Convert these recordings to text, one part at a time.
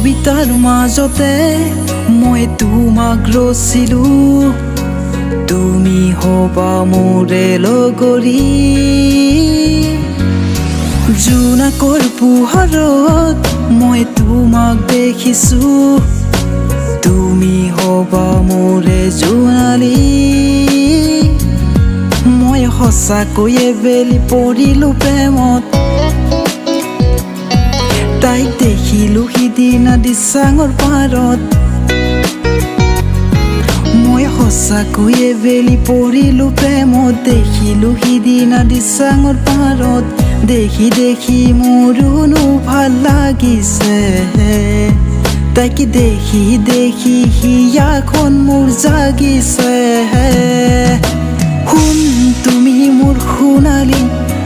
কবিতাৰ মাজতে মই তোমাক ৰচিলো তুমি হবা মোৰে লগৰী জোনাকৰ পোহৰত মই তোমাক দেখিছো তুমি হবা মোৰে জোনালী মই সঁচাকৈয়ে বেলি পৰিলো প্ৰেমত তাইক দেখিলো সিদিনা দিচাঙৰ পাৰত মই সঁচাকৈয়ে বেলি পৰিলো প্ৰেমত দেখিলো সিদিনা দিচাঙৰ পাৰত দেখি দেখি মোৰো ভাল লাগিছে তাইক দেখি দেখি হিয়াখন মোৰ জাগিছে শুন তুমি মোৰ সোণালী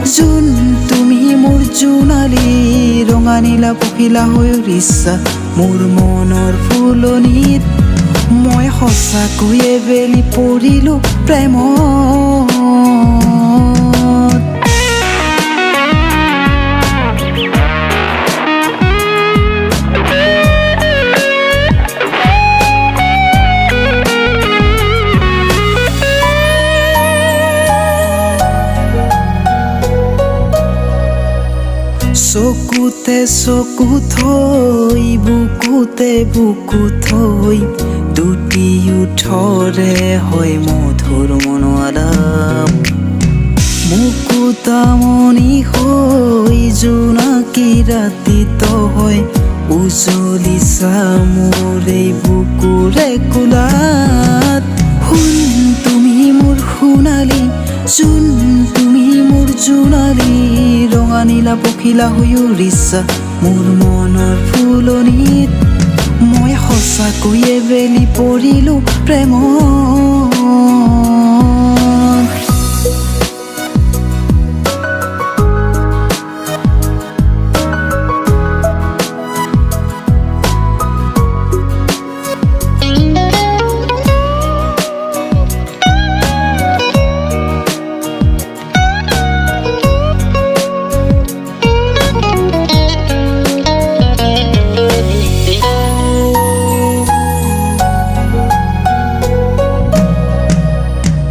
জোন তুমি মোৰ জোনালী ৰঙা নীলা পখিলা হৈ উৰিছা মোৰ মনৰ ফুলনিত মই সঁচাকৈয়ে বেলি পৰিলো প্ৰেমত চকুতে চকু থৈ বুকুতে বুকু থৈ দুটি ওঠৰে হয় মধুৰ মনোৱালাপ মুকুতামণি হৈ জোনাকী ৰাতিত হয় উজলিছা মোৰ এই বুকুৰে কোলাত শুন তুমি মোৰ সোণালী জোন তুমি মোৰ জোনালী ৰঙা নীলা পখিলা হৈ উৰিছা মোৰ মনৰ ফুলনিত মই সঁচাকৈয়ে বেলি পৰিলো প্ৰেমত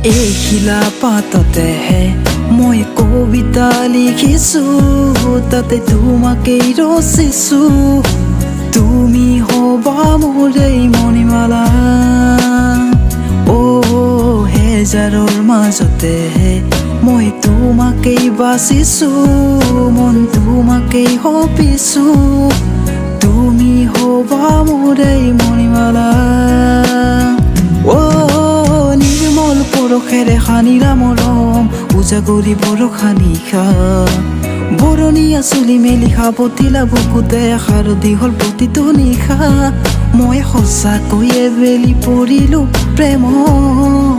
এই শিলা পাততেহে মই কবিতা লিখিছো তাতে তোমাকেই ৰচিছো তুমি হবা মোৰে মণিমালা হেজাৰৰ মাজতেহে মই তোমাকেই বাচিছো মন তোমাকেই সপিছো তুমি হবা মোৰে মণিমালা নিৰ্মল পৰশেৰে সানিলা মৰম উজাগৰি বৰষা নিশা বৰণীয়া চুলি মেলি সাৱটিলা বুকুতে এষাৰ দীঘল প্ৰতিটো নিশা মই সঁচাকৈয়ে বেলি পৰিলো প্ৰেমত